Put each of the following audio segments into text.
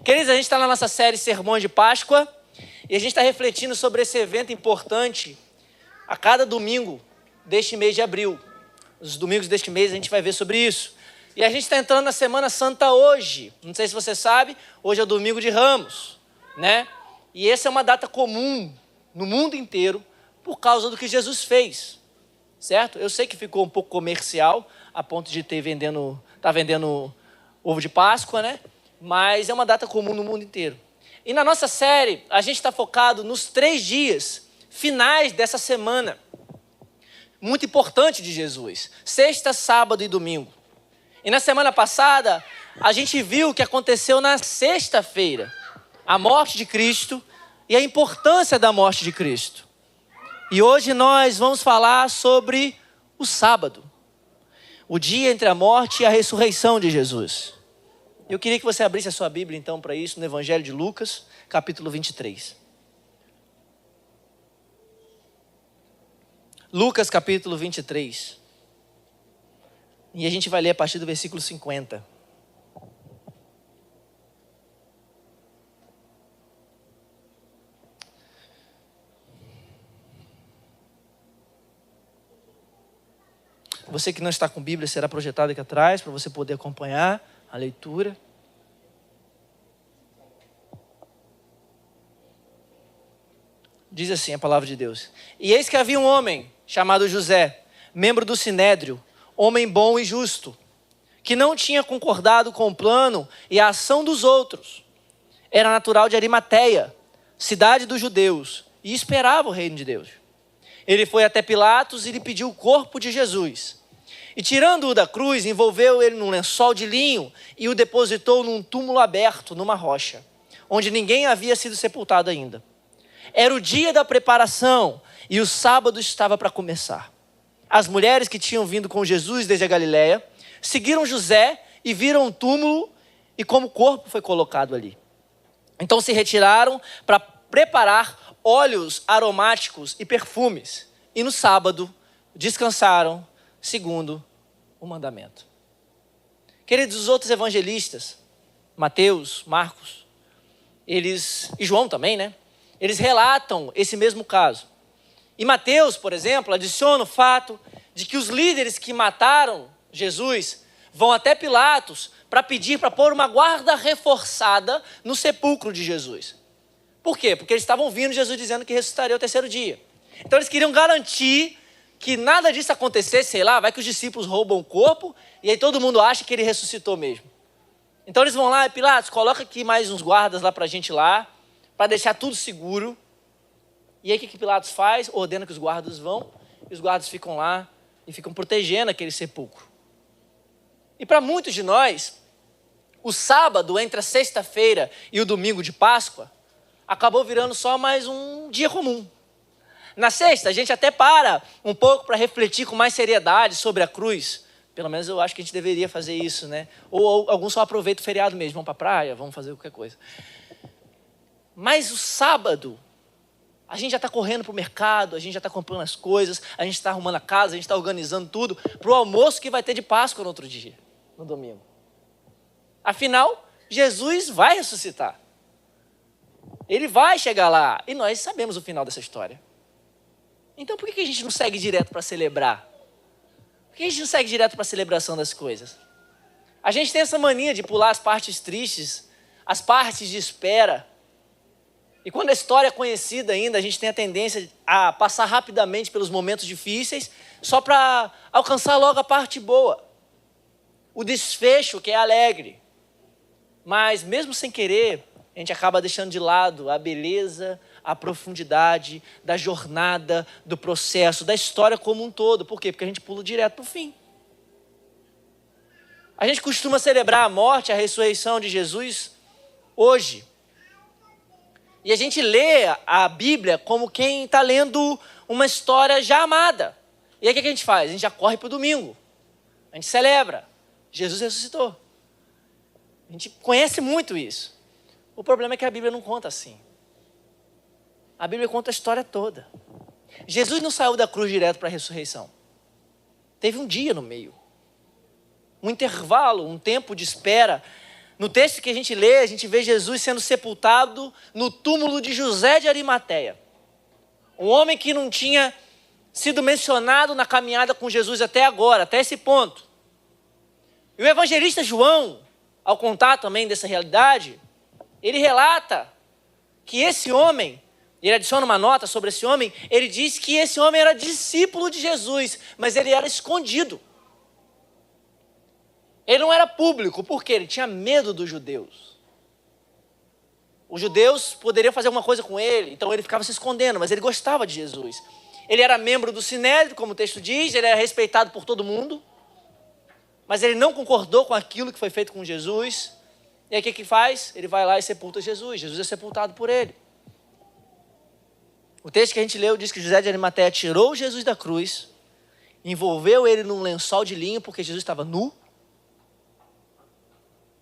Queridos, a gente está na nossa série Sermões de Páscoa e a gente está refletindo sobre esse evento importante a cada domingo deste mês de abril. Os domingos deste mês a gente vai ver sobre isso. E a gente está entrando na Semana Santa hoje. Não sei se você sabe, hoje é o Domingo de Ramos, né? E essa é uma data comum no mundo inteiro por causa do que Jesus fez, certo? Eu sei que ficou um pouco comercial, a ponto de tá vendendo ovo de Páscoa, né? Mas é uma data comum no mundo inteiro. E na nossa série, a gente está focado nos 3 dias finais dessa semana, muito importante de Jesus, sexta, sábado e domingo. E na semana passada, a gente viu o que aconteceu na sexta-feira, a morte de Cristo e a importância da morte de Cristo. E hoje nós vamos falar sobre o sábado, o dia entre a morte e a ressurreição de Jesus. Eu queria que você abrisse a sua Bíblia, então, para isso, no Evangelho de Lucas, capítulo 23. Lucas, capítulo 23. E a gente vai ler a partir do versículo 50. Você que não está com Bíblia, será projetado aqui atrás, para você poder acompanhar a leitura. Diz assim a palavra de Deus. E eis que havia um homem chamado José, membro do Sinédrio, homem bom e justo, que não tinha concordado com o plano e a ação dos outros. Era natural de Arimateia, cidade dos judeus, e esperava o reino de Deus. Ele foi até Pilatos e lhe pediu o corpo de Jesus. E tirando-o da cruz, envolveu ele num lençol de linho e o depositou num túmulo aberto, numa rocha, onde ninguém havia sido sepultado ainda. Era o dia da preparação e o sábado estava para começar. As mulheres que tinham vindo com Jesus desde a Galileia seguiram José e viram o túmulo e como o corpo foi colocado ali. Então se retiraram para preparar óleos aromáticos e perfumes. E no sábado descansaram segundo o mandamento. Queridos, os outros evangelistas, Mateus, Marcos, e João também, né? Eles relatam esse mesmo caso. E Mateus, por exemplo, adiciona o fato de que os líderes que mataram Jesus vão até Pilatos para pedir para pôr uma guarda reforçada no sepulcro de Jesus. Por quê? Porque eles estavam ouvindo Jesus dizendo que ressuscitaria ao 3º dia. Então eles queriam garantir que nada disso acontecesse, sei lá, vai que os discípulos roubam o corpo e aí todo mundo acha que ele ressuscitou mesmo. Então eles vão lá, Pilatos, coloca aqui mais uns guardas lá para a gente lá, para deixar tudo seguro. E aí o que Pilatos faz? Ordena que os guardas vão, e os guardas ficam lá e ficam protegendo aquele sepulcro. E para muitos de nós, o sábado entre a sexta-feira e o domingo de Páscoa acabou virando só mais um dia comum. Na sexta, a gente até para um pouco para refletir com mais seriedade sobre a cruz. Pelo menos eu acho que a gente deveria fazer isso, né? Ou alguns só aproveitam o feriado mesmo, vão para a praia, vão fazer qualquer coisa. Mas o sábado, a gente já está correndo para o mercado, a gente já está comprando as coisas, a gente está arrumando a casa, a gente está organizando tudo para o almoço que vai ter de Páscoa no outro dia, no domingo. Afinal, Jesus vai ressuscitar. Ele vai chegar lá e nós sabemos o final dessa história. Então por que a gente não segue direto para celebrar? Por que a gente não segue direto para a celebração das coisas? A gente tem essa mania de pular as partes tristes, as partes de espera. E quando a história é conhecida ainda, a gente tem a tendência a passar rapidamente pelos momentos difíceis, só para alcançar logo a parte boa. O desfecho que é alegre. Mas mesmo sem querer, a gente acaba deixando de lado a beleza, a profundidade da jornada, do processo, da história como um todo. Por quê? Porque a gente pula direto para o fim. A gente costuma celebrar a morte, a ressurreição de Jesus hoje. E a gente lê a Bíblia como quem está lendo uma história já amada. E aí o que a gente faz? A gente já corre para o domingo. A gente celebra. Jesus ressuscitou. A gente conhece muito isso. O problema é que a Bíblia não conta assim. A Bíblia conta a história toda. Jesus não saiu da cruz direto para a ressurreição. Teve um dia no meio. Um intervalo, um tempo de espera No texto que a gente lê, a gente vê Jesus sendo sepultado no túmulo de José de Arimateia. Um homem que não tinha sido mencionado na caminhada com Jesus até agora, até esse ponto. E o evangelista João, ao contar também dessa realidade, ele relata que esse homem, ele adiciona uma nota sobre esse homem, ele diz que esse homem era discípulo de Jesus, mas ele era escondido. Ele não era público, porque ele tinha medo dos judeus. Os judeus poderiam fazer alguma coisa com ele, então ele ficava se escondendo, mas ele gostava de Jesus. Ele era membro do Sinédrio, como o texto diz, ele era respeitado por todo mundo, mas ele não concordou com aquilo que foi feito com Jesus. E aí o que faz? Ele vai lá e sepulta Jesus. Jesus é sepultado por ele. O texto que a gente leu diz que José de Arimateia tirou Jesus da cruz, envolveu ele num lençol de linho, porque Jesus estava nu,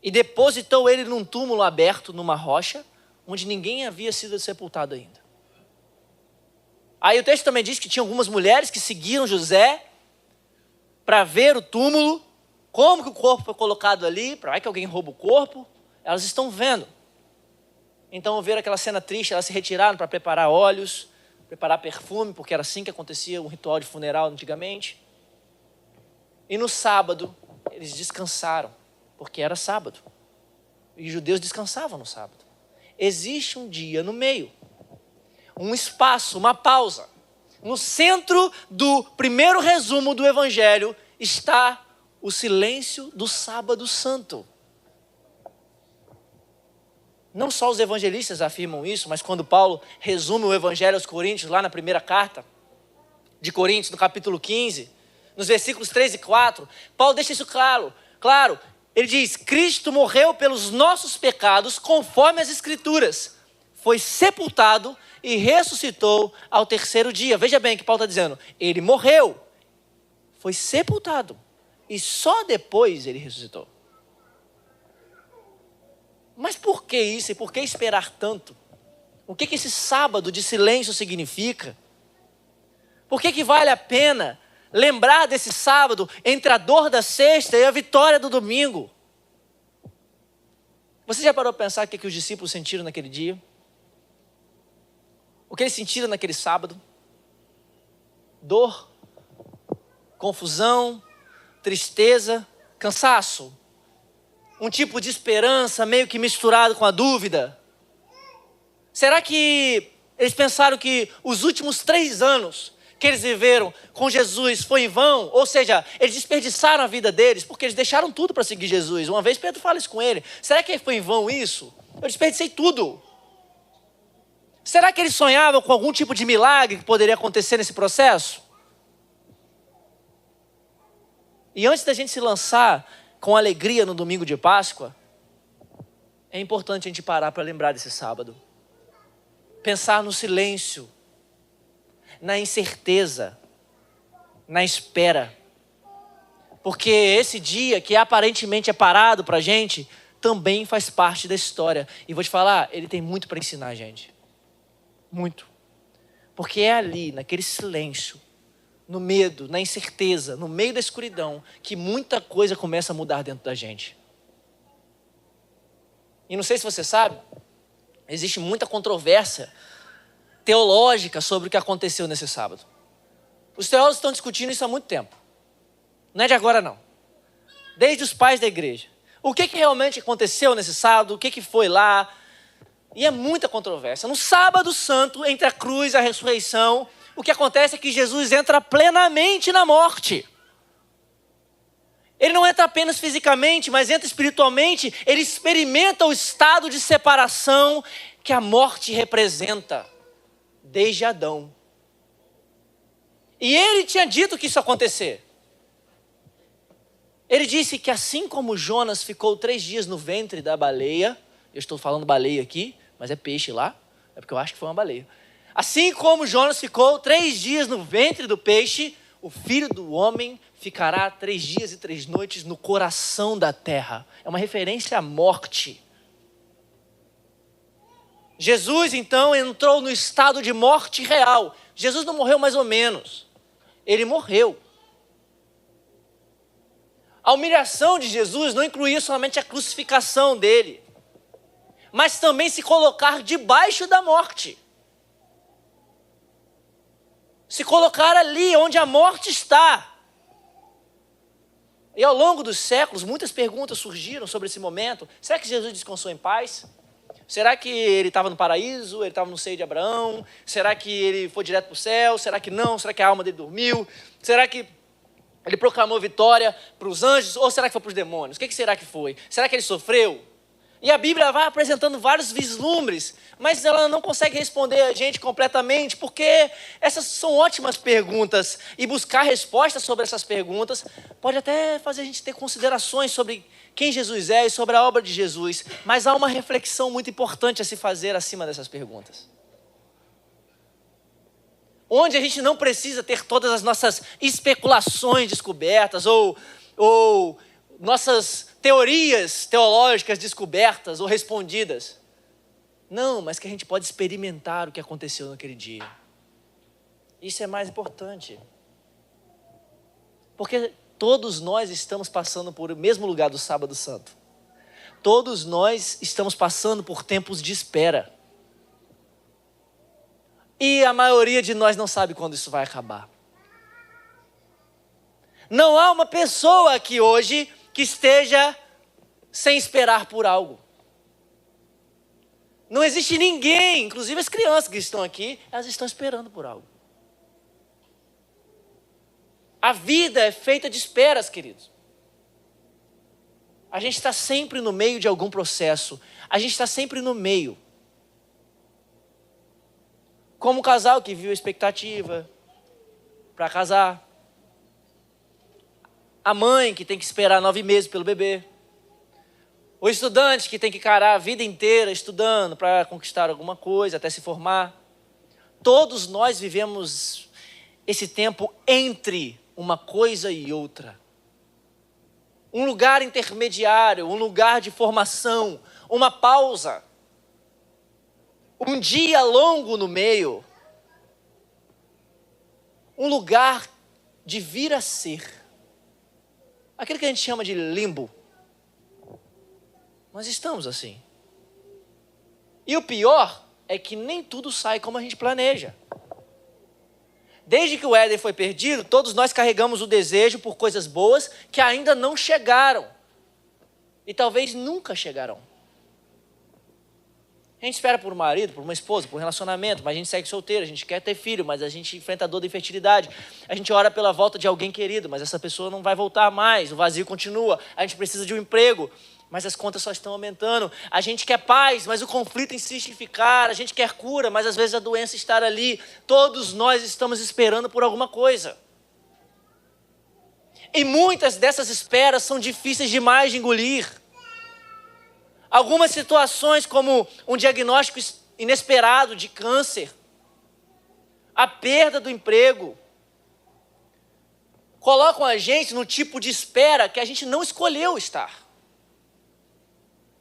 e depositou ele num túmulo aberto, numa rocha, onde ninguém havia sido sepultado ainda. Aí o texto também diz que tinha algumas mulheres que seguiram José para ver o túmulo, como que o corpo foi colocado ali, para que alguém rouba o corpo. Elas estão vendo. Então, ao ver aquela cena triste, elas se retiraram para preparar óleos, preparar perfume, porque era assim que acontecia um ritual de funeral antigamente. E no sábado, eles descansaram, porque era sábado. E os judeus descansavam no sábado. Existe um dia no meio, um espaço, uma pausa. No centro do primeiro resumo do Evangelho está o silêncio do sábado santo. Não só os evangelistas afirmam isso, mas quando Paulo resume o Evangelho aos Coríntios, lá na primeira carta de Coríntios, no capítulo 15, nos versículos 3 e 4, Paulo deixa isso claro. Claro, ele diz: Cristo morreu pelos nossos pecados, conforme as Escrituras. Foi sepultado e ressuscitou ao terceiro dia. Veja bem o que Paulo está dizendo. Ele morreu, foi sepultado e só depois ele ressuscitou. Mas por que isso e por que esperar tanto? O que esse sábado de silêncio significa? Por que vale a pena lembrar desse sábado entre a dor da sexta e a vitória do domingo? Você já parou para pensar o que os discípulos sentiram naquele dia? O que eles sentiram naquele sábado? Dor, confusão, tristeza, cansaço. Um tipo de esperança meio que misturado com a dúvida. Será que eles pensaram que os últimos 3 anos que eles viveram com Jesus foi em vão? Ou seja, eles desperdiçaram a vida deles porque eles deixaram tudo para seguir Jesus. Uma vez Pedro fala isso com ele. Será que foi em vão isso? Eu desperdicei tudo. Será que eles sonhavam com algum tipo de milagre que poderia acontecer nesse processo? E antes da gente se lançar com alegria no domingo de Páscoa, é importante a gente parar para lembrar desse sábado. Pensar no silêncio, na incerteza, na espera. Porque esse dia que aparentemente é parado para a gente, também faz parte da história. E vou te falar, ele tem muito para ensinar a gente. Muito. Porque é ali, naquele silêncio, no medo, na incerteza, no meio da escuridão, que muita coisa começa a mudar dentro da gente. E não sei se você sabe, existe muita controvérsia teológica sobre o que aconteceu nesse sábado. Os teólogos estão discutindo isso há muito tempo. Não é de agora não. Desde os pais da igreja. O que realmente aconteceu nesse sábado, o que foi lá. E é muita controvérsia. No sábado santo, entre a cruz e a ressurreição, o que acontece é que Jesus entra plenamente na morte. Ele não entra apenas fisicamente, mas entra espiritualmente. Ele experimenta o estado de separação que a morte representa, desde Adão. E ele tinha dito que isso ia acontecer. Ele disse que assim como Jonas ficou 3 dias no ventre da baleia, eu estou falando baleia aqui, mas é peixe lá, é porque eu acho que foi uma baleia. Assim como Jonas ficou 3 dias no ventre do peixe, o Filho do Homem ficará 3 dias e 3 noites no coração da terra. É uma referência à morte. Jesus, então, entrou no estado de morte real. Jesus não morreu mais ou menos. Ele morreu. A humilhação de Jesus não incluía somente a crucificação dele, mas também se colocar debaixo da morte. Se colocar ali onde a morte está. E ao longo dos séculos, muitas perguntas surgiram sobre esse momento. Será que Jesus descansou em paz? Será que ele estava no paraíso? Ele estava no seio de Abraão? Será que ele foi direto para o céu? Será que não? Será que a alma dele dormiu? Será que ele proclamou vitória para os anjos? Ou será que foi para os demônios? O que será que foi? Será que ele sofreu? E a Bíblia vai apresentando vários vislumbres, mas ela não consegue responder a gente completamente, porque essas são ótimas perguntas, e buscar respostas sobre essas perguntas pode até fazer a gente ter considerações sobre quem Jesus é e sobre a obra de Jesus, mas há uma reflexão muito importante a se fazer acima dessas perguntas. Onde a gente não precisa ter todas as nossas especulações descobertas, ou nossas teorias teológicas descobertas ou respondidas. Não, mas que a gente pode experimentar o que aconteceu naquele dia. Isso é mais importante. Porque todos nós estamos passando por o mesmo lugar do Sábado Santo. Todos nós estamos passando por tempos de espera. E a maioria de nós não sabe quando isso vai acabar. Não há uma pessoa aqui hoje que esteja sem esperar por algo. Não existe ninguém, inclusive as crianças que estão aqui, elas estão esperando por algo. A vida é feita de esperas, queridos. A gente está sempre no meio de algum processo. A gente está sempre no meio. Como um casal que viu a expectativa para casar. A mãe que tem que esperar 9 meses pelo bebê. O estudante que tem que encarar a vida inteira estudando para conquistar alguma coisa, até se formar. Todos nós vivemos esse tempo entre uma coisa e outra. Um lugar intermediário, um lugar de formação, uma pausa. Um dia longo no meio. Um lugar de vir a ser. Aquilo que a gente chama de limbo. Nós estamos assim. E o pior é que nem tudo sai como a gente planeja. Desde que o Éden foi perdido, todos nós carregamos o desejo por coisas boas que ainda não chegaram. E talvez nunca chegarão. A gente espera por um marido, por uma esposa, por um relacionamento, mas a gente segue solteiro, a gente quer ter filho, mas a gente enfrenta a dor da infertilidade. A gente ora pela volta de alguém querido, mas essa pessoa não vai voltar mais, o vazio continua. A gente precisa de um emprego, mas as contas só estão aumentando. A gente quer paz, mas o conflito insiste em ficar. A gente quer cura, mas às vezes a doença está ali. Todos nós estamos esperando por alguma coisa. E muitas dessas esperas são difíceis demais de engolir. Algumas situações, como um diagnóstico inesperado de câncer, a perda do emprego, colocam a gente no tipo de espera que a gente não escolheu estar.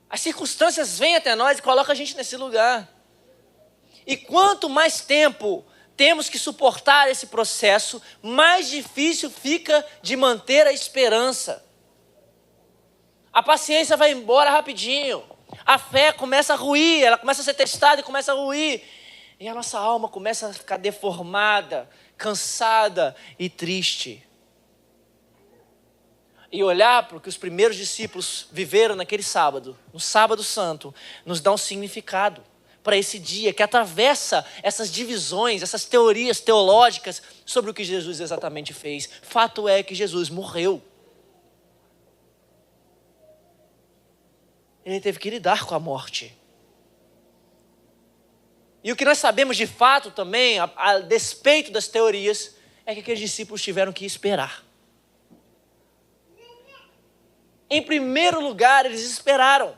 As circunstâncias vêm até nós e colocam a gente nesse lugar. E quanto mais tempo temos que suportar esse processo, mais difícil fica de manter a esperança. A paciência vai embora rapidinho. A fé começa a ruir, ela começa a ser testada e começa a ruir. E a nossa alma começa a ficar deformada, cansada e triste. E olhar para o que os primeiros discípulos viveram naquele sábado, no sábado santo, nos dá um significado para esse dia que atravessa essas divisões, essas teorias teológicas sobre o que Jesus exatamente fez. Fato é que Jesus morreu. Ele teve que lidar com a morte. E o que nós sabemos de fato também, a despeito das teorias, é que aqueles discípulos tiveram que esperar. Em primeiro lugar, eles esperaram.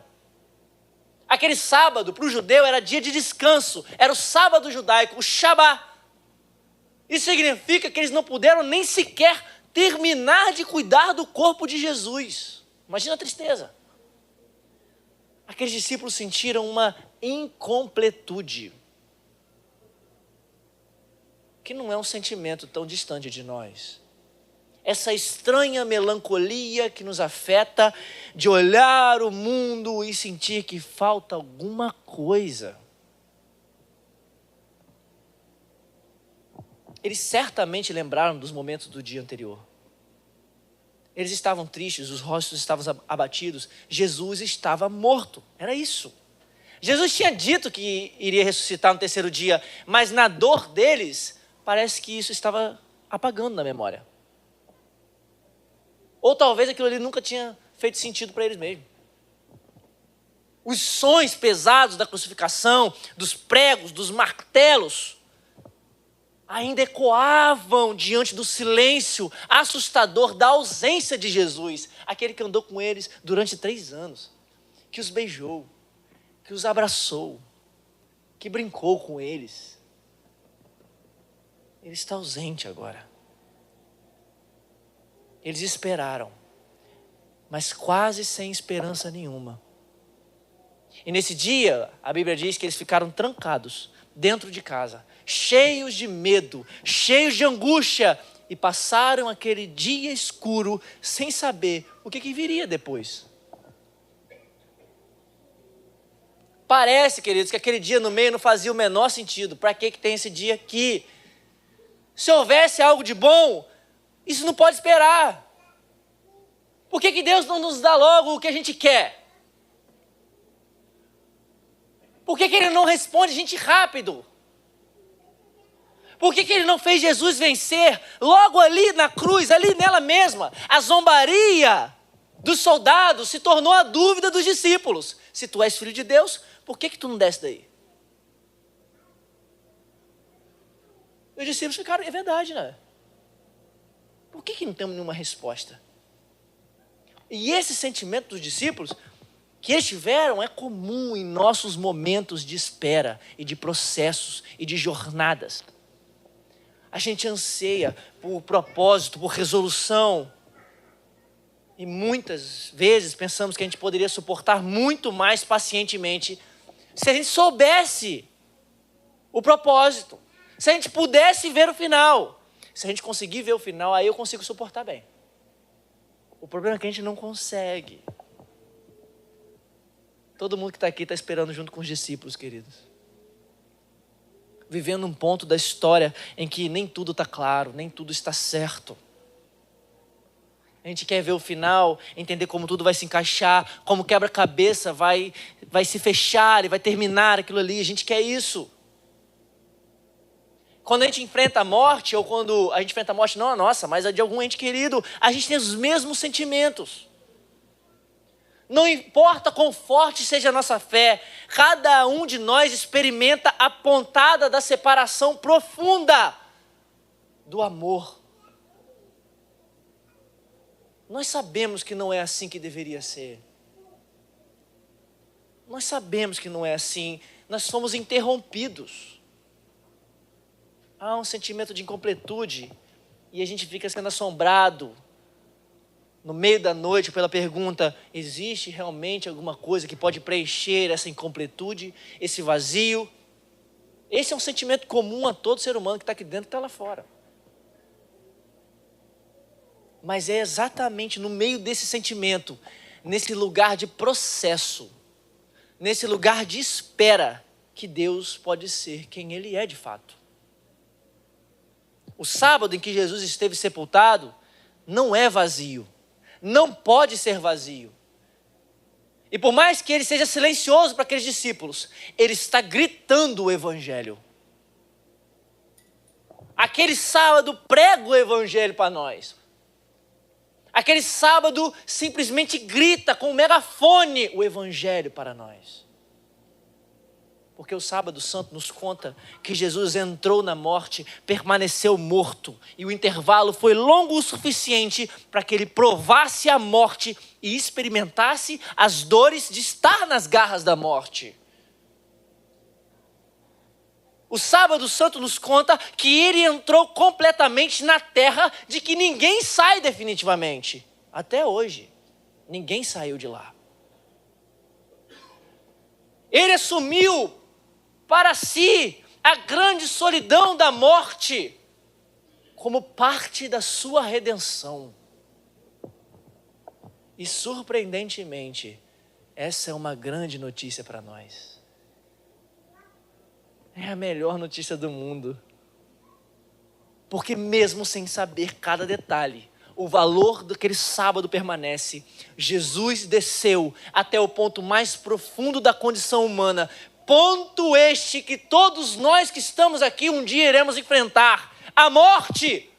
Aquele sábado, para o judeu, era dia de descanso. Era o sábado judaico, o Shabá. Isso significa que eles não puderam nem sequer terminar de cuidar do corpo de Jesus. Imagina a tristeza. Aqueles discípulos sentiram uma incompletude, que não é um sentimento tão distante de nós. Essa estranha melancolia que nos afeta de olhar o mundo e sentir que falta alguma coisa. Eles certamente lembraram dos momentos do dia anterior. Eles estavam tristes, os rostos estavam abatidos. Jesus estava morto, era isso. Jesus tinha dito que iria ressuscitar no terceiro dia, mas na dor deles, parece que isso estava apagando na memória. Ou talvez aquilo ali nunca tinha feito sentido para eles mesmos. Os sons pesados da crucificação, dos pregos, dos martelos, ainda ecoavam diante do silêncio assustador da ausência de Jesus, aquele que andou com eles durante 3 anos, que os beijou, que os abraçou, que brincou com eles. Ele está ausente agora. Eles esperaram, mas quase sem esperança nenhuma. E nesse dia, a Bíblia diz que eles ficaram trancados dentro de casa, cheios de medo, cheios de angústia, e passaram aquele dia escuro sem saber o que viria depois. Parece, queridos, que aquele dia no meio não fazia o menor sentido. Para que tem esse dia aqui? Se houvesse algo de bom, isso não pode esperar. Por que Deus não nos dá logo o que a gente quer? Por que Ele não responde a gente rápido? Por que Ele não fez Jesus vencer logo ali na cruz, ali nela mesma? A zombaria dos soldados se tornou a dúvida dos discípulos. Se tu és filho de Deus, por que tu não desce daí? Os discípulos ficaram, é verdade, né? Por que não temos nenhuma resposta? E esse sentimento dos discípulos que eles tiveram é comum em nossos momentos de espera e de processos e de jornadas. A gente anseia por propósito, por resolução. E muitas vezes pensamos que a gente poderia suportar muito mais pacientemente se a gente soubesse o propósito. Se a gente pudesse ver o final. Se a gente conseguir ver o final, aí eu consigo suportar bem. O problema é que a gente não consegue. Todo mundo que está aqui está esperando junto com os discípulos, queridos. Vivendo um ponto da história em que nem tudo está claro, nem tudo está certo. A gente quer ver o final, entender como tudo vai se encaixar, como quebra-cabeça vai se fechar e vai terminar aquilo ali. A gente quer isso. Quando a gente enfrenta a morte, ou quando a gente enfrenta a morte, não a nossa, mas a de algum ente querido, a gente tem os mesmos sentimentos. Não importa quão forte seja a nossa fé, cada um de nós experimenta a pontada da separação profunda do amor. Nós sabemos que não é assim que deveria ser. Nós sabemos que não é assim. Nós fomos interrompidos. Há um sentimento de incompletude e a gente fica sendo assombrado no meio da noite pela pergunta: existe realmente alguma coisa que pode preencher essa incompletude, esse vazio? Esse é um sentimento comum a todo ser humano que está aqui dentro e está lá fora. Mas é exatamente no meio desse sentimento, nesse lugar de processo, nesse lugar de espera, que Deus pode ser quem Ele é de fato. O sábado em que Jesus esteve sepultado não é vazio, não pode ser vazio. E por mais que Ele seja silencioso para aqueles discípulos, Ele está gritando o Evangelho. Aquele sábado prega o Evangelho para nós. Aquele sábado simplesmente grita com um megafone o Evangelho para nós. Porque o sábado santo nos conta que Jesus entrou na morte, permaneceu morto, e o intervalo foi longo o suficiente para que ele provasse a morte e experimentasse as dores de estar nas garras da morte. O sábado santo nos conta que ele entrou completamente na terra de que ninguém sai definitivamente. Até hoje, ninguém saiu de lá. Ele assumiu para si a grande solidão da morte, como parte da sua redenção. E surpreendentemente, essa é uma grande notícia para nós. É a melhor notícia do mundo. Porque mesmo sem saber cada detalhe, o valor daquele sábado permanece. Jesus desceu até o ponto mais profundo da condição humana. Ponto este que todos nós que estamos aqui um dia iremos enfrentar. A morte.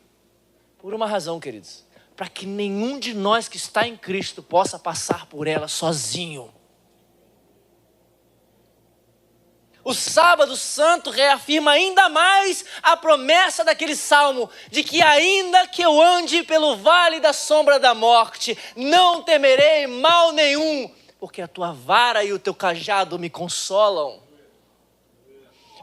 Por uma razão, queridos. Para que nenhum de nós que está em Cristo possa passar por ela sozinho. O sábado santo reafirma ainda mais a promessa daquele salmo, de que ainda que eu ande pelo vale da sombra da morte, não temerei mal nenhum, porque a tua vara e o teu cajado me consolam.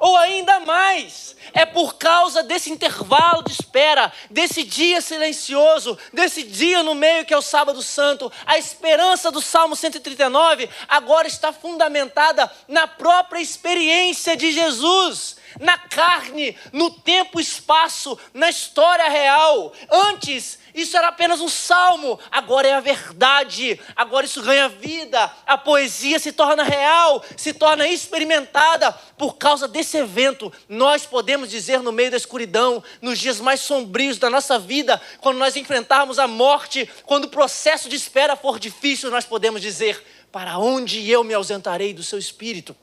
Ou ainda mais, é por causa desse intervalo de espera, desse dia silencioso, desse dia no meio que é o sábado santo, a esperança do Salmo 139 agora está fundamentada na própria experiência de Jesus, na carne, no tempo e espaço, na história real. Antes, isso era apenas um salmo, agora é a verdade, agora isso ganha vida, a poesia se torna real, se torna experimentada. Por causa desse evento, nós podemos dizer no meio da escuridão, nos dias mais sombrios da nossa vida, quando nós enfrentarmos a morte, quando o processo de espera for difícil, nós podemos dizer: para onde eu me ausentarei do seu espírito?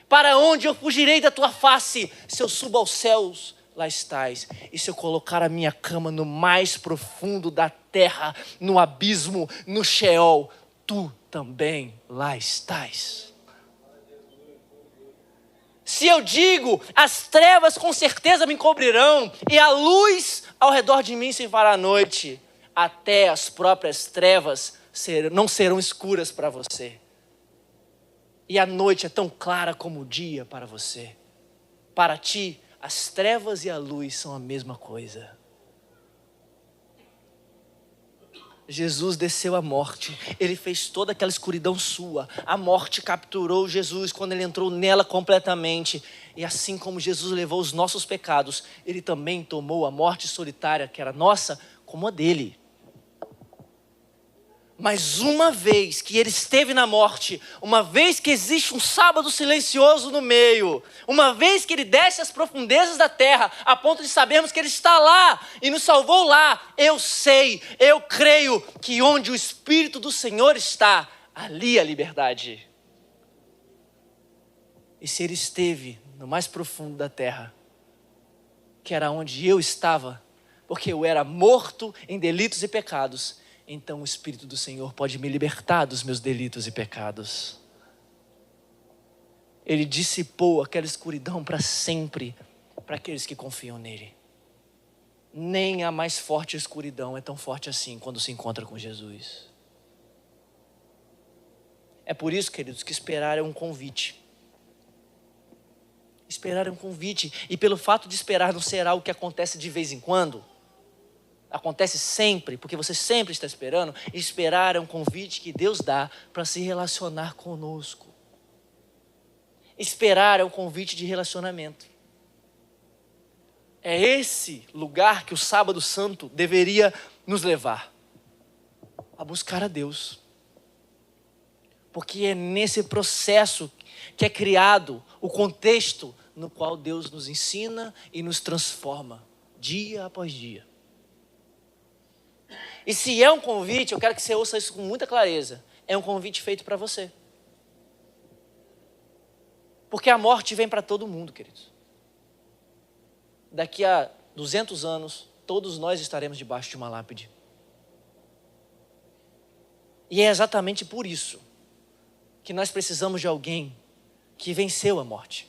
Para onde eu fugirei da tua face? Se eu subo aos céus, lá estás. E se eu colocar a minha cama no mais profundo da terra, no abismo, no Sheol, tu também lá estás. Se eu digo, as trevas com certeza me cobrirão, e a luz ao redor de mim se fará noite, até as próprias trevas não serão escuras para você. E a noite é tão clara como o dia para você. Para ti, as trevas e a luz são a mesma coisa. Jesus desceu à morte. Ele fez toda aquela escuridão sua. A morte capturou Jesus quando ele entrou nela completamente. E assim como Jesus levou os nossos pecados, ele também tomou a morte solitária, que era nossa, como a dele. Mas uma vez que ele esteve na morte, uma vez que existe um sábado silencioso no meio, uma vez que ele desce às profundezas da terra, a ponto de sabermos que ele está lá e nos salvou lá, eu sei, eu creio que onde o Espírito do Senhor está, ali a liberdade. E se ele esteve no mais profundo da terra, que era onde eu estava, porque eu era morto em delitos e pecados, então o Espírito do Senhor pode me libertar dos meus delitos e pecados. Ele dissipou aquela escuridão para sempre, para aqueles que confiam nele. Nem a mais forte escuridão é tão forte assim quando se encontra com Jesus. É por isso, queridos, que esperar é um convite. Esperar é um convite, e pelo fato de esperar não ser algo que acontece de vez em quando, acontece sempre, porque você sempre está esperando. Esperar é um convite que Deus dá para se relacionar conosco. Esperar é um convite de relacionamento. É esse lugar que o sábado santo deveria nos levar, a buscar a Deus. Porque é nesse processo que é criado o contexto no qual Deus nos ensina e nos transforma, dia após dia. E se é um convite, eu quero que você ouça isso com muita clareza. É um convite feito para você. Porque a morte vem para todo mundo, queridos. Daqui a 200 anos, todos nós estaremos debaixo de uma lápide. E é exatamente por isso que nós precisamos de alguém que venceu a morte.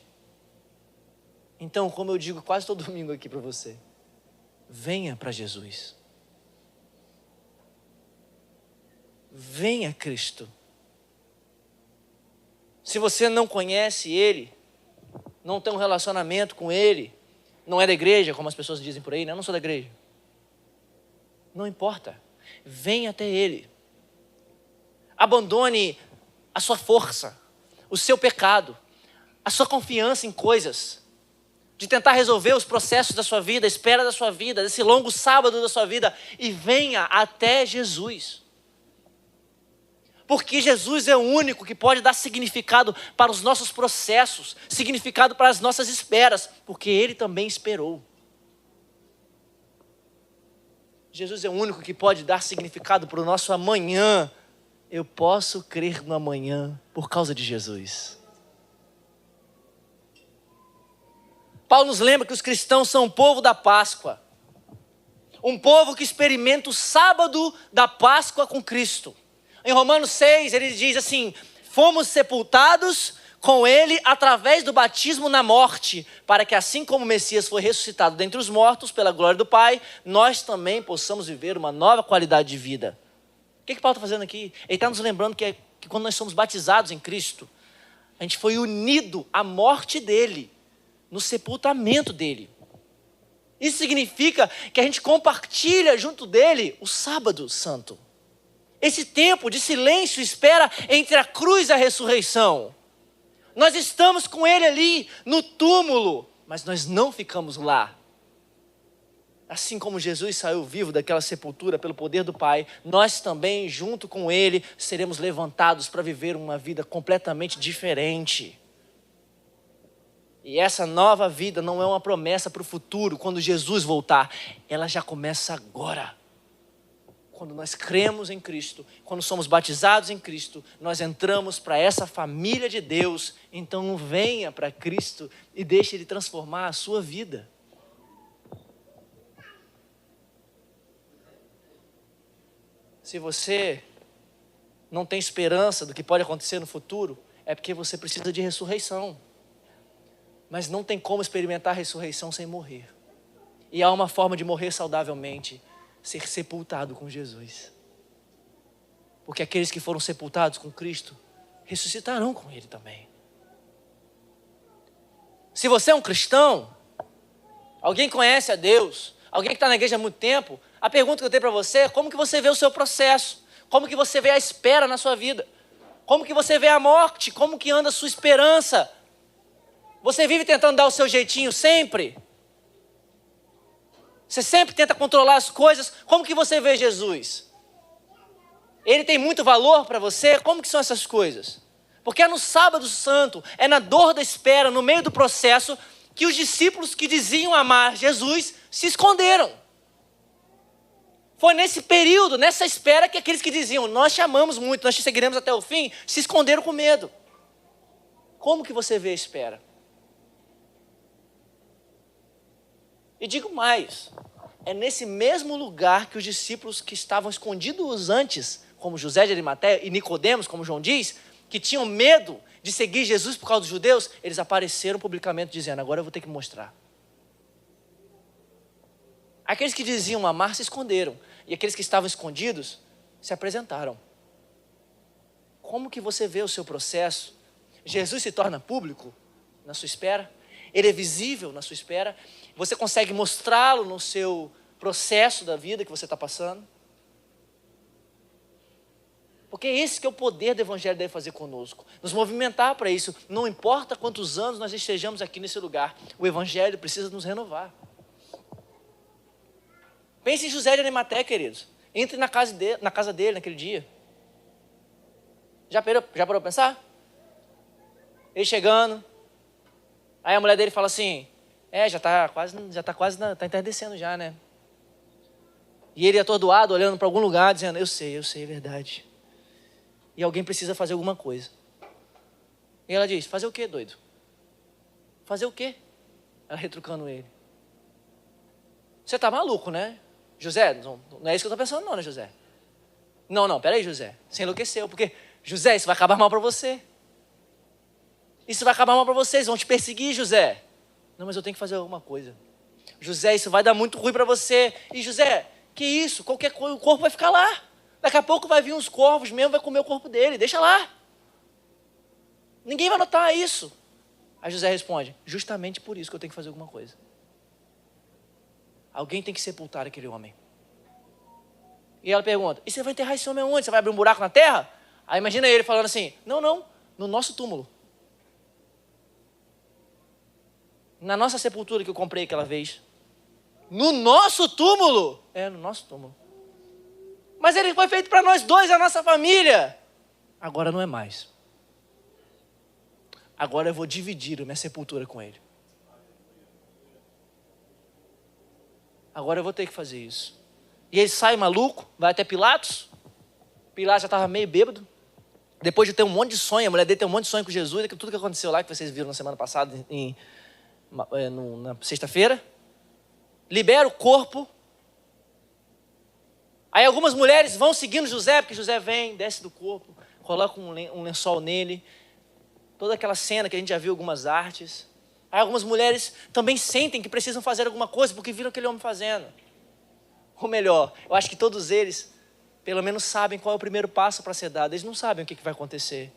Então, como eu digo quase todo domingo aqui para você, venha para Jesus. Venha a Cristo. Se você não conhece Ele, não tem um relacionamento com Ele, não é da igreja, como as pessoas dizem por aí, né? Eu não sou da igreja. Não importa. Venha até Ele. Abandone a sua força, o seu pecado, a sua confiança em coisas. de tentar resolver os processos da sua vida, a espera da sua vida, desse longo sábado da sua vida, e venha até Jesus. Porque Jesus é o único que pode dar significado para os nossos processos, significado para as nossas esperas, porque Ele também esperou. Jesus é o único que pode dar significado para o nosso amanhã. Eu posso crer no amanhã por causa de Jesus. Paulo nos lembra que os cristãos são o povo da Páscoa. Um povo que experimenta o sábado da Páscoa com Cristo. Em Romanos 6, ele diz assim: fomos sepultados com ele através do batismo na morte, para que assim como o Messias foi ressuscitado dentre os mortos pela glória do Pai, nós também possamos viver uma nova qualidade de vida. O que Paulo está fazendo aqui? Ele está nos lembrando que quando nós somos batizados em Cristo, a gente foi unido à morte dele, no sepultamento dele. Isso significa que a gente compartilha junto dele o sábado santo. Esse tempo de silêncio e espera entre a cruz e a ressurreição. Nós estamos com ele ali no túmulo, mas nós não ficamos lá. Assim como Jesus saiu vivo daquela sepultura pelo poder do Pai, nós também, junto com ele, seremos levantados para viver uma vida completamente diferente. E essa nova vida não é uma promessa para o futuro, quando Jesus voltar. Ela já começa agora. Quando nós cremos em Cristo, quando somos batizados em Cristo, nós entramos para essa família de Deus. Então venha para Cristo e deixe Ele transformar a sua vida. Se você não tem esperança do que pode acontecer no futuro, é porque você precisa de ressurreição. Mas não tem como experimentar a ressurreição sem morrer. E há uma forma de morrer saudavelmente: ser sepultado com Jesus. Porque aqueles que foram sepultados com Cristo ressuscitarão com Ele também. Se você é um cristão, alguém conhece a Deus, alguém que está na igreja há muito tempo, a pergunta que eu tenho para você é: como que você vê o seu processo? Como que você vê a espera na sua vida? Como que você vê a morte? Como que anda a sua esperança? Você vive tentando dar o seu jeitinho sempre? Você sempre tenta controlar as coisas? Como que você vê Jesus? Ele tem muito valor para você? Como que são essas coisas? Porque é no sábado santo, é na dor da espera, no meio do processo, que os discípulos que diziam amar Jesus se esconderam. Foi nesse período, nessa espera, que aqueles que diziam: nós te amamos muito, nós te seguiremos até o fim, se esconderam com medo. Como que você vê a espera? E digo mais, é nesse mesmo lugar que os discípulos que estavam escondidos antes, como José de Arimateia e Nicodemos, como João diz, que tinham medo de seguir Jesus por causa dos judeus, eles apareceram publicamente dizendo: agora eu vou ter que mostrar. Aqueles que diziam amar se esconderam, e aqueles que estavam escondidos se apresentaram. Como que você vê o seu processo? Jesus se torna público na sua espera? Ele é visível na sua espera? Você consegue mostrá-lo no seu processo da vida que você está passando? Porque esse que é o poder do Evangelho deve fazer conosco. Nos movimentar para isso. Não importa quantos anos nós estejamos aqui nesse lugar. O Evangelho precisa nos renovar. Pense em José de Arimateia, queridos. Entre na casa dele naquele dia. Já parou para pensar? Ele chegando. Aí a mulher dele fala assim: já está quase entardecendo já, né? E ele atordoado, olhando para algum lugar, dizendo: eu sei, é verdade. E alguém precisa fazer alguma coisa. E ela diz: fazer o quê, doido? Fazer o quê? Ela retrucando ele: você está maluco, né? José, não é isso que eu estou pensando não, né, José? Não, peraí, José. Você enlouqueceu, porque, José, isso vai acabar mal para você. Isso vai acabar mal para vocês, vão te perseguir, José. Não, mas eu tenho que fazer alguma coisa. José, isso vai dar muito ruim para você. E José, que isso? Qualquer coisa, o corpo vai ficar lá. Daqui a pouco vai vir uns corvos mesmo, vai comer o corpo dele. Deixa lá. Ninguém vai notar isso. Aí José responde: justamente por isso que eu tenho que fazer alguma coisa. Alguém tem que sepultar aquele homem. E ela pergunta: e você vai enterrar esse homem aonde? Você vai abrir um buraco na terra? Aí imagina ele falando assim: não, no nosso túmulo. Na nossa sepultura que eu comprei aquela vez. No nosso túmulo? É, no nosso túmulo. Mas ele foi feito para nós dois, a nossa família. Agora não é mais. Agora eu vou dividir a minha sepultura com ele. Agora eu vou ter que fazer isso. E ele sai maluco, vai até Pilatos. Pilatos já estava meio bêbado. Depois de ter um monte de sonho, a mulher dele tem um monte de sonho com Jesus, tudo que aconteceu lá, que vocês viram na semana passada, na sexta-feira. Libera o corpo. Aí algumas mulheres vão seguindo José, porque José vem, desce do corpo, coloca um lençol nele. Toda aquela cena que a gente já viu em algumas artes. Aí algumas mulheres também sentem que precisam fazer alguma coisa, porque viram aquele homem fazendo. Ou melhor, eu acho que todos eles, pelo menos sabem qual é o primeiro passo para ser dado. Eles não sabem o que vai acontecer.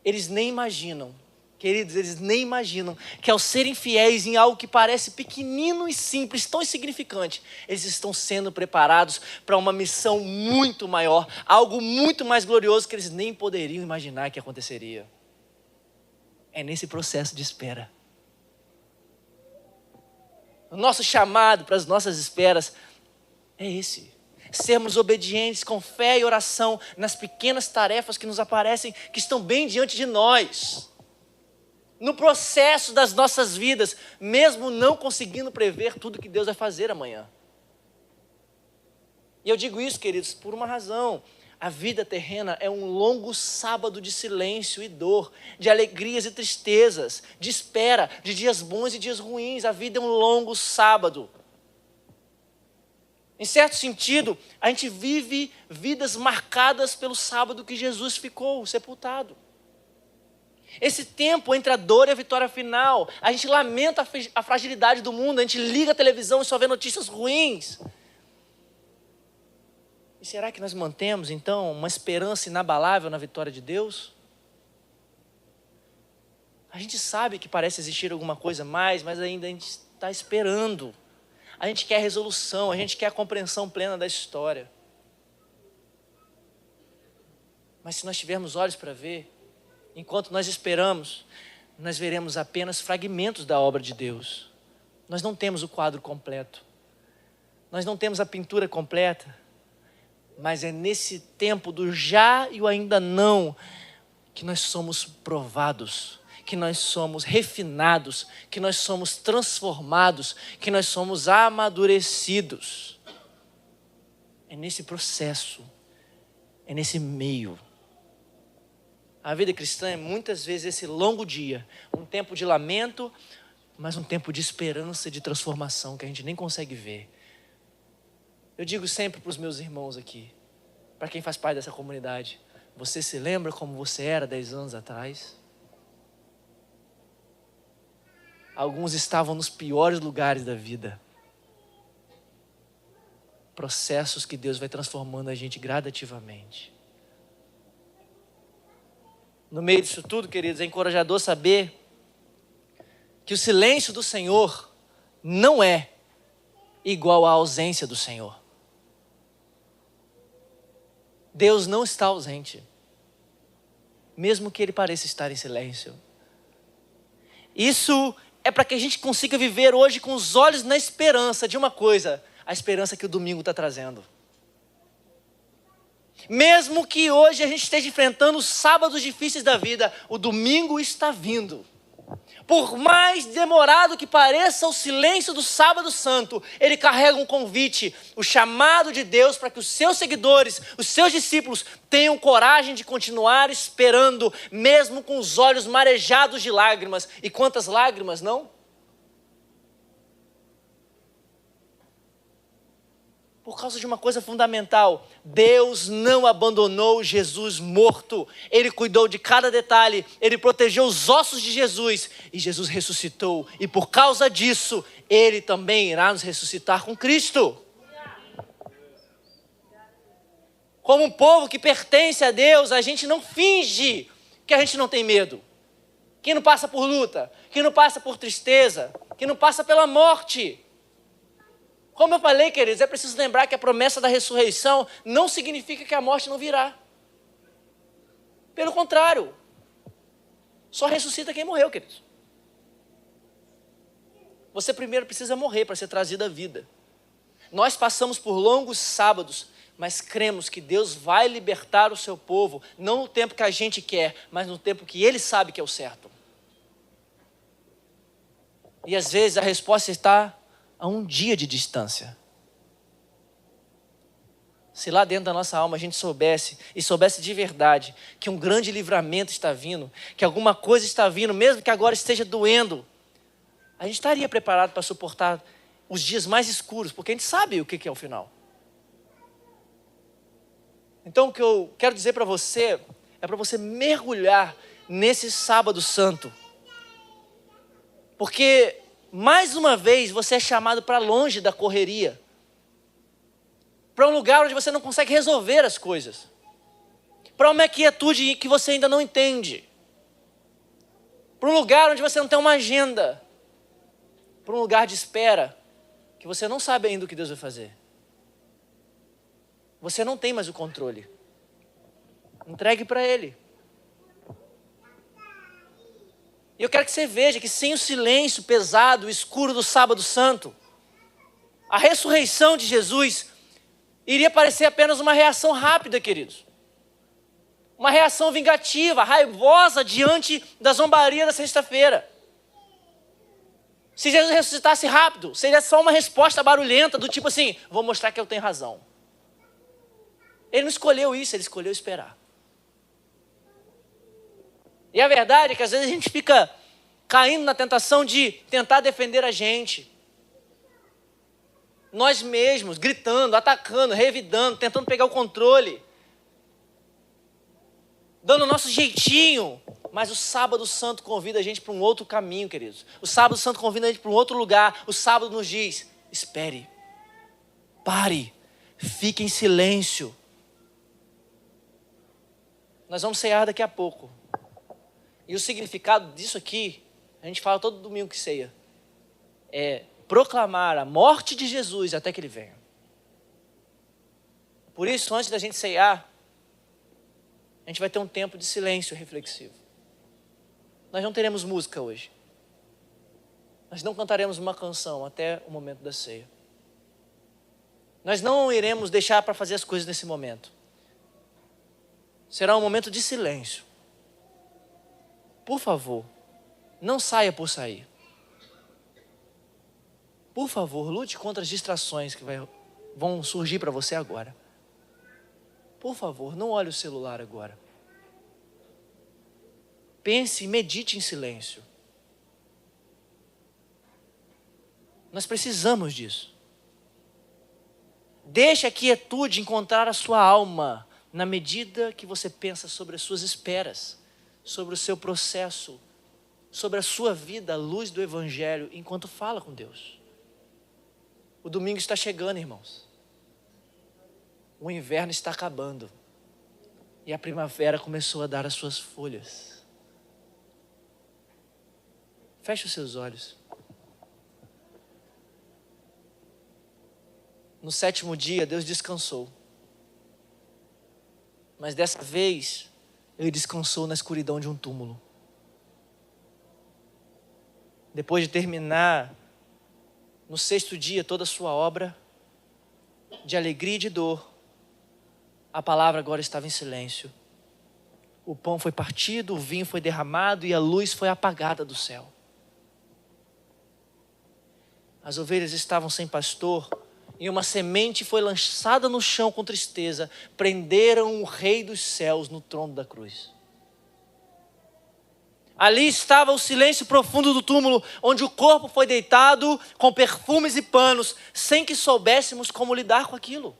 Eles nem imaginam, queridos, eles nem imaginam que ao serem fiéis em algo que parece pequenino e simples, tão insignificante, eles estão sendo preparados para uma missão muito maior, algo muito mais glorioso que eles nem poderiam imaginar que aconteceria. É nesse processo de espera. O nosso chamado para as nossas esperas é esse. Sermos obedientes com fé e oração nas pequenas tarefas que nos aparecem, que estão bem diante de nós. No processo das nossas vidas, mesmo não conseguindo prever tudo que Deus vai fazer amanhã. E eu digo isso, queridos, por uma razão. A vida terrena é um longo sábado de silêncio e dor, de alegrias e tristezas, de espera, de dias bons e dias ruins. A vida é um longo sábado. Em certo sentido, a gente vive vidas marcadas pelo sábado que Jesus ficou sepultado. Esse tempo entre a dor e a vitória final, a gente lamenta a fragilidade do mundo, a gente liga a televisão e só vê notícias ruins. E será que nós mantemos, então, uma esperança inabalável na vitória de Deus? A gente sabe que parece existir alguma coisa mais, mas ainda a gente está esperando. A gente quer a resolução, a gente quer a compreensão plena da história. Mas se nós tivermos olhos para ver, enquanto nós esperamos, nós veremos apenas fragmentos da obra de Deus. Nós não temos o quadro completo. Nós não temos a pintura completa. Mas é nesse tempo do já e o ainda não que nós somos provados, que nós somos refinados, que nós somos transformados, que nós somos amadurecidos. É nesse processo, é nesse meio. A vida cristã é muitas vezes esse longo dia, um tempo de lamento, mas um tempo de esperança e de transformação que a gente nem consegue ver. Eu digo sempre para os meus irmãos aqui, para quem faz parte dessa comunidade, você se lembra como você era 10 anos atrás? Alguns estavam nos piores lugares da vida. Processos que Deus vai transformando a gente gradativamente. No meio disso tudo, queridos, é encorajador saber que o silêncio do Senhor não é igual à ausência do Senhor. Deus não está ausente, mesmo que Ele pareça estar em silêncio. Isso é para que a gente consiga viver hoje com os olhos na esperança de uma coisa, a esperança que o domingo está trazendo. Mesmo que hoje a gente esteja enfrentando os sábados difíceis da vida, o domingo está vindo. Por mais demorado que pareça o silêncio do sábado santo, ele carrega um convite, o chamado de Deus para que os seus seguidores, os seus discípulos, tenham coragem de continuar esperando, mesmo com os olhos marejados de lágrimas. E quantas lágrimas, não? Por causa de uma coisa fundamental, Deus não abandonou Jesus morto. Ele cuidou de cada detalhe, Ele protegeu os ossos de Jesus e Jesus ressuscitou. E por causa disso, Ele também irá nos ressuscitar com Cristo. Como um povo que pertence a Deus, a gente não finge que a gente não tem medo. Que não passa por luta, que não passa por tristeza, que não passa pela morte. Como eu falei, queridos, é preciso lembrar que a promessa da ressurreição não significa que a morte não virá. Pelo contrário, só ressuscita quem morreu, queridos. Você primeiro precisa morrer para ser trazido à vida. Nós passamos por longos sábados, mas cremos que Deus vai libertar o seu povo, não no tempo que a gente quer, mas no tempo que Ele sabe que é o certo. E às vezes a resposta está a um dia de distância. Se lá dentro da nossa alma a gente soubesse, e soubesse de verdade, que um grande livramento está vindo, que alguma coisa está vindo, mesmo que agora esteja doendo, a gente estaria preparado para suportar os dias mais escuros, porque a gente sabe o que é o final. Então o que eu quero dizer para você, é para você mergulhar nesse sábado santo. Porque, mais uma vez, você é chamado para longe da correria. Para um lugar onde você não consegue resolver as coisas. Para uma quietude que você ainda não entende. Para um lugar onde você não tem uma agenda. Para um lugar de espera que você não sabe ainda o que Deus vai fazer. Você não tem mais o controle. Entregue para Ele. E eu quero que você veja que sem o silêncio pesado, escuro do sábado santo, a ressurreição de Jesus iria parecer apenas uma reação rápida, queridos. Uma reação vingativa, raivosa diante da zombaria da sexta-feira. Se Jesus ressuscitasse rápido, seria só uma resposta barulhenta do tipo assim, vou mostrar que eu tenho razão. Ele não escolheu isso, ele escolheu esperar. E a verdade é que às vezes a gente fica caindo na tentação de tentar defender a gente. Nós mesmos, gritando, atacando, revidando, tentando pegar o controle. Dando o nosso jeitinho. Mas o sábado santo convida a gente para um outro caminho, queridos. O sábado santo convida a gente para um outro lugar. O sábado nos diz, espere, pare, fique em silêncio. Nós vamos cear daqui a pouco. E o significado disso aqui, a gente fala todo domingo que ceia, é proclamar a morte de Jesus até que Ele venha. Por isso, antes da gente ceiar, a gente vai ter um tempo de silêncio reflexivo. Nós não teremos música hoje. Nós não cantaremos uma canção até o momento da ceia. Nós não iremos deixar para fazer as coisas nesse momento. Será um momento de silêncio. Por favor, não saia por sair. Por favor, lute contra as distrações que vão surgir para você agora. Por favor, não olhe o celular agora. Pense e medite em silêncio. Nós precisamos disso. Deixe a quietude encontrar a sua alma na medida que você pensa sobre as suas esperas, sobre o seu processo, sobre a sua vida à luz do Evangelho, enquanto fala com Deus. O domingo está chegando, irmãos. O inverno está acabando. E a primavera começou a dar as suas folhas. Feche os seus olhos. No 7º dia, Deus descansou. Mas dessa vez, Ele descansou na escuridão de um túmulo. Depois de terminar, no 6º dia, toda a sua obra, de alegria e de dor, a palavra agora estava em silêncio. O pão foi partido, o vinho foi derramado e a luz foi apagada do céu. As ovelhas estavam sem pastor e uma semente foi lançada no chão com tristeza. Prenderam o Rei dos céus no trono da cruz. Ali estava o silêncio profundo do túmulo, onde o corpo foi deitado com perfumes e panos, sem que soubéssemos como lidar com aquilo.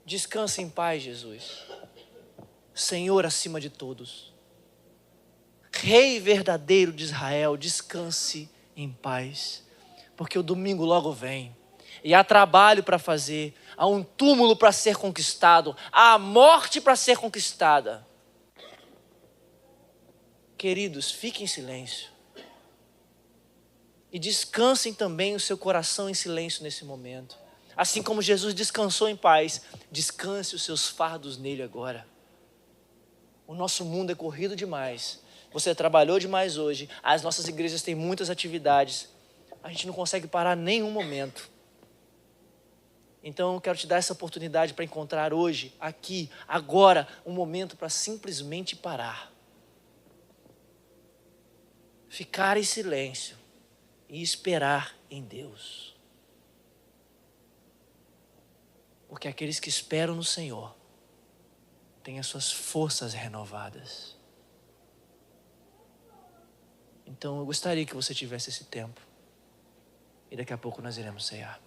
Descanse em paz, Jesus. Senhor acima de todos. Rei verdadeiro de Israel, descanse em paz. Porque o domingo logo vem. E há trabalho para fazer. Há um túmulo para ser conquistado. Há a morte para ser conquistada. Queridos, fiquem em silêncio. E descansem também o seu coração em silêncio nesse momento. Assim como Jesus descansou em paz, descanse os seus fardos nele agora. O nosso mundo é corrido demais. Você trabalhou demais hoje. As nossas igrejas têm muitas atividades. A gente não consegue parar nenhum momento. Então eu quero te dar essa oportunidade para encontrar hoje, aqui, agora, um momento para simplesmente parar. Ficar em silêncio e esperar em Deus. Porque aqueles que esperam no Senhor têm as suas forças renovadas. Então eu gostaria que você tivesse esse tempo. E daqui a pouco nós iremos cear.